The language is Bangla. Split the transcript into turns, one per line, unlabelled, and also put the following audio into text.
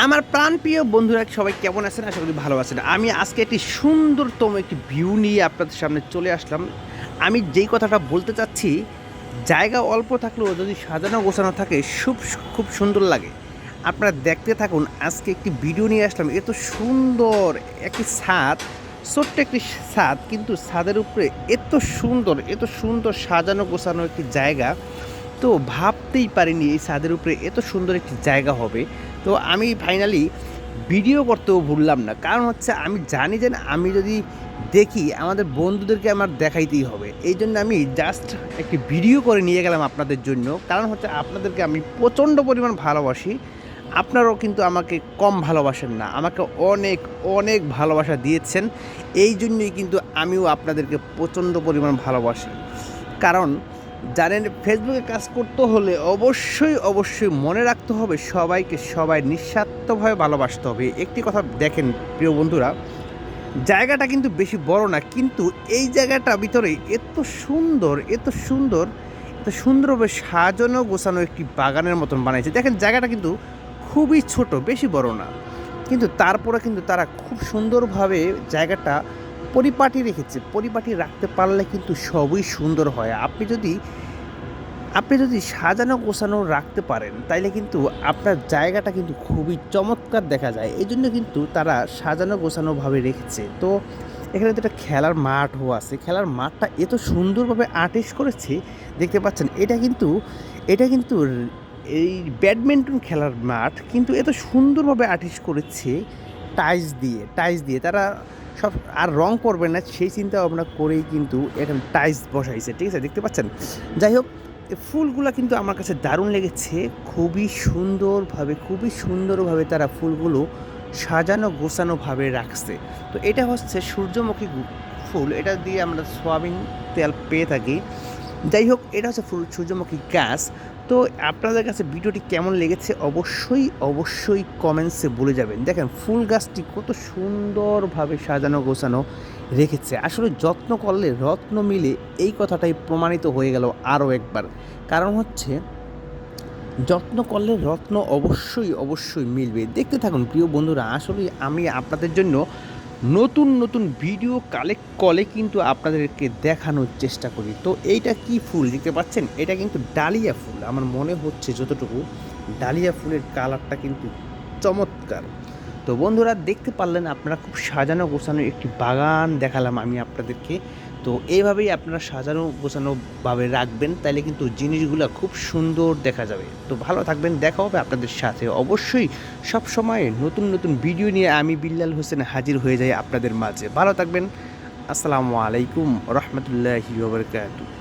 আমার প্রাণপ্রিয় বন্ধুরা সবাই কেমন আছেন? আশা করি ভালো আছেন। আমি আজকে একটি সুন্দরতম একটি ভিউ নিয়ে আপনাদের সামনে চলে আসলাম। আমি যেই কথাটা বলতে চাচ্ছি, জায়গা অল্প থাকলেও যদি সাজানো গোছানো থাকে খুব সুন্দর লাগে। আপনারা দেখতে থাকুন, আজকে একটি ভিডিও নিয়ে আসলাম। এত সুন্দর একটি ছাদ, ছোট্ট একটি ছাদ, কিন্তু ছাদের উপরে এত সুন্দর সাজানো গোছানো একটি জায়গা। তো ভাবতেই পারিনি এই ছাদের উপরে এত সুন্দর একটি জায়গা হবে। তো আমি ফাইনালি ভিডিও করতেও ভুললাম না, কারণ হচ্ছে আমি জানি যে আমি যদি দেখি আমাদের বন্ধুদেরকে আমার দেখাইতেই হবে। এই জন্য আমি জাস্ট একটি ভিডিও করে নিয়ে গেলাম আপনাদের জন্য, কারণ হচ্ছে আপনাদেরকে আমি প্রচণ্ড পরিমাণ ভালোবাসি। আপনারাও কিন্তু আমাকে কম ভালোবাসেন না, আমাকে অনেক অনেক ভালোবাসা দিয়েছেন। এই জন্যই কিন্তু আমিও আপনাদেরকে প্রচণ্ড পরিমাণ ভালোবাসি। কারণ জানেন, ফেসবুকে কাজ করতে হলে অবশ্যই মনে রাখতে হবে সবাইকে সবাই নিঃস্বার্থভাবে ভালোবাসতে হবে। একটি কথা দেখেন প্রিয় বন্ধুরা, জায়গাটা কিন্তু বেশি বড় না, কিন্তু এই জায়গাটা ভিতরে এত সুন্দরভাবে সাজানো গোছানো একটি বাগানের মতন বানাইছে। দেখেন জায়গাটা কিন্তু খুবই ছোট, বেশি বড় না, কিন্তু তারপরে কিন্তু তারা খুব সুন্দরভাবে জায়গাটা পরিপাটি রাখতে পারলে কিন্তু সবই সুন্দর হয়। আপনি যদি সাজানো গোছানো রাখতে পারেন, তাইলে কিন্তু আপনার জায়গাটা কিন্তু খুবই চমৎকার দেখা যায়। এই জন্য কিন্তু তারা সাজানো গোছানোভাবে রেখেছে। তো এখানে তো একটা খেলার মাঠও আছে। খেলার মাঠটা এত সুন্দরভাবে আর্টিস্ট করেছে, দেখতে পাচ্ছেন। এটা কিন্তু এই ব্যাডমিন্টন খেলার মাঠ, কিন্তু এত সুন্দরভাবে আর্টিস্ট করেছে টাইলস দিয়ে তারা সব আর রং করবে না সেই চিন্তা ভাবনা করেই কিন্তু এখানে টাইলস বসাইছে, ঠিক আছে, দেখতে পাচ্ছেন। যাই হোক, ফুলগুলো কিন্তু আমার কাছে দারুণ লেগেছে। খুবই সুন্দরভাবে তারা ফুলগুলো সাজানো গোছানোভাবে রাখছে। তো এটা হচ্ছে সূর্যমুখী ফুল, এটা দিয়ে আমরা সয়াবিন তেল পেয়ে থাকি। যাই হোক, এটা হচ্ছে ফুল সূর্যমুখী গাছ। তো আপনাদের কাছে ভিডিওটি কেমন লেগেছে অবশ্যই কমেন্টসে বলে যাবেন। দেখেন ফুল গাছটি কত সুন্দরভাবে সাজানো গোছানো রেখেছে। আসলে যত্ন করলে রত্ন মিলে, এই কথাটাই প্রমাণিত হয়ে গেল আরও একবার। কারণ হচ্ছে যত্ন করলে রত্ন অবশ্যই মিলবে। দেখতে থাকুন প্রিয় বন্ধুরা। আসলে আমি আপনাদের জন্য নতুন নতুন ভিডিও কালেক্ট করে কিন্তু আপনাদেরকে দেখানোর চেষ্টা করি। তো এইটা কি ফুল দেখতে পাচ্ছেন? এটা কিন্তু ডালিয়া ফুল। আমার মনে হচ্ছে যতটুকু, ডালিয়া ফুলের কালারটা কিন্তু চমৎকার। তো বন্ধুরা, দেখতে পারলেন আপনারা, খুব সাজানো গোছানো একটি বাগান দেখালাম আমি আপনাদেরকে। তো এইভাবেই আপনারা সাজানো গোছানোভাবে রাখবেন, তাইলে কিন্তু জিনিসগুলো খুব সুন্দর দেখা যাবে। তো ভালো থাকবেন, দেখা হবে আপনাদের সাথে অবশ্যই। সব সময় নতুন নতুন ভিডিও নিয়ে আমি বিল্লাল হোসেন হাজির হয়ে যাই আপনাদের মাঝে। ভালো থাকবেন। আসসালামু আলাইকুম রহমতুল্লাহি ওয়া বারাকাতুহু।